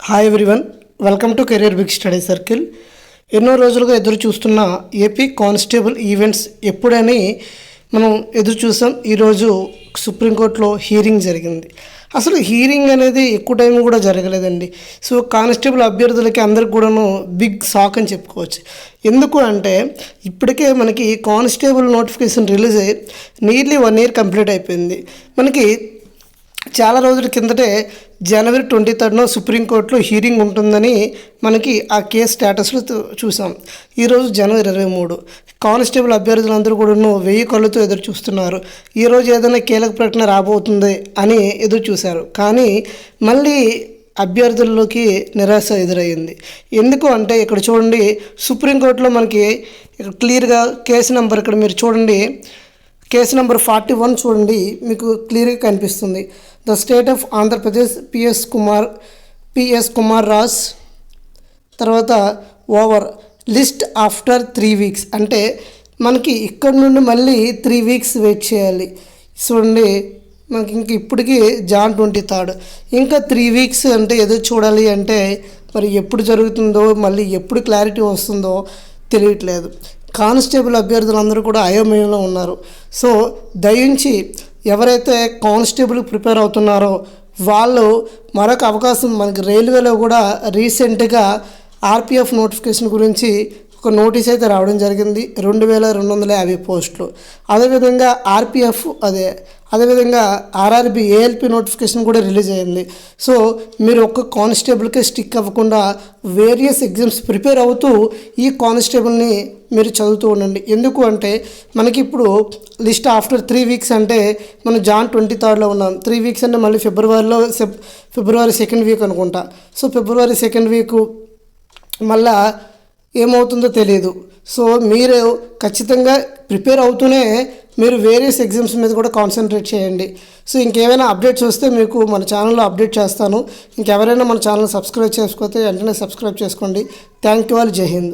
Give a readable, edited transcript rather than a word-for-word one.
Hi everyone, welcome to career big study circle. ఎన్నో రోజులుగా ఎదురు చూస్తున్న ఏపీ కానిస్టేబుల్ ఈవెంట్స్ ఎప్పుడని మనం ఎదురు చూసాం. ఈరోజు సుప్రీంకోర్టులో హీరింగ్ జరిగింది. అసలు హీరింగ్ అనేది ఎక్కువ టైం కూడా జరగలేదండి. సో కానిస్టేబుల్ అభ్యర్థులకి అందరికి కూడాను బిగ్ షాక్ అని చెప్పుకోవచ్చు. ఎందుకు అంటే ఇప్పటికే మనకి కానిస్టేబుల్ నోటిఫికేషన్ రిలీజ్ అయ్యి నియర్లీ 1 year కంప్లీట్ అయిపోయింది. మనకి చాలా రోజుల కిందటే జనవరి 23 సుప్రీంకోర్టులో హీరింగ్ ఉంటుందని మనకి ఆ కేసు స్టేటస్లో చూసాం. ఈరోజు జనవరి 23. కానిస్టేబుల్ అభ్యర్థులందరూ కూడా 1000 కళ్ళతో ఎదురు చూస్తున్నారు. ఈరోజు ఏదైనా కీలక ప్రకటన రాబోతుంది అని ఎదురు చూశారు. కానీ మళ్ళీ అభ్యర్థుల్లోకి నిరాశ ఎదురయ్యింది. ఎందుకు అంటే ఇక్కడ చూడండి, సుప్రీంకోర్టులో మనకి క్లియర్గా కేసు నెంబర్ ఇక్కడ మీరు చూడండి, కేసు నెంబర్ 41 చూడండి, మీకు క్లియర్గా కనిపిస్తుంది. The state of Andhra Pradesh PS Kumar Raj తర్వాత ఓవర్ లిస్ట్ ఆఫ్టర్ 3 weeks. అంటే మనకి ఇక్కడ నుండి మళ్ళీ 3 weeks వెయిట్ చేయాలి. చూడండి, మనకి ఇంక ఇప్పటికీ Jan 23, ఇంకా 3 weeks అంటే ఏదో చూడాలి. అంటే మరి ఎప్పుడు జరుగుతుందో, మళ్ళీ ఎప్పుడు క్లారిటీ వస్తుందో తెలియట్లేదు. కానిస్టేబుల్ అభ్యర్థులందరూ కూడా అయోమయంలో ఉన్నారు. సో దయించి ఎవరైతే కానిస్టేబుల్ ప్రిపేర్ అవుతున్నారో వాళ్ళు మరొక అవకాశం, మనకి రైల్వేలో కూడా రీసెంట్గా ఆర్పిఎఫ్ నోటిఫికేషన్ గురించి ఒక నోటీస్ అయితే రావడం జరిగింది. 2250 పోస్టులు. అదేవిధంగా ఆర్పిఎఫ్ అదేవిధంగా ఆర్ఆర్బి ఏఎల్పి నోటిఫికేషన్ కూడా రిలీజ్ అయ్యింది. సో మీరు ఒక్క కానిస్టేబుల్కే స్టిక్ అవ్వకుండా వేరియస్ ఎగ్జామ్స్ ప్రిపేర్ అవుతూ ఈ కానిస్టేబుల్ని మీరు చదువుతూ ఉండండి. ఎందుకు అంటే మనకి ఇప్పుడు లిస్ట్ ఆఫ్టర్ 3 weeks అంటే మనం Jan 23 ఉన్నాం. 3 weeks అంటే మళ్ళీ ఫిబ్రవరి 2nd week అనుకుంటా. సో ఫిబ్రవరి 2nd week మళ్ళా ఏమవుతుందో తెలియదు. సో మీరు ఖచ్చితంగా ప్రిపేర్ అవుతూనే మీరు వేరియస్ ఎగ్జామ్స్ మీద కూడా కాన్సన్ట్రేట్ చేయండి. సో ఇంకేమైనా అప్డేట్స్ వస్తే మీకు మన ఛానల్లో అప్డేట్ చేస్తాను. ఇంకెవరైనా మన ఛానల్ సబ్స్క్రైబ్ చేసుకోతే వెంటనే సబ్స్క్రైబ్ చేసుకోండి. Thank you all. జై హింద్.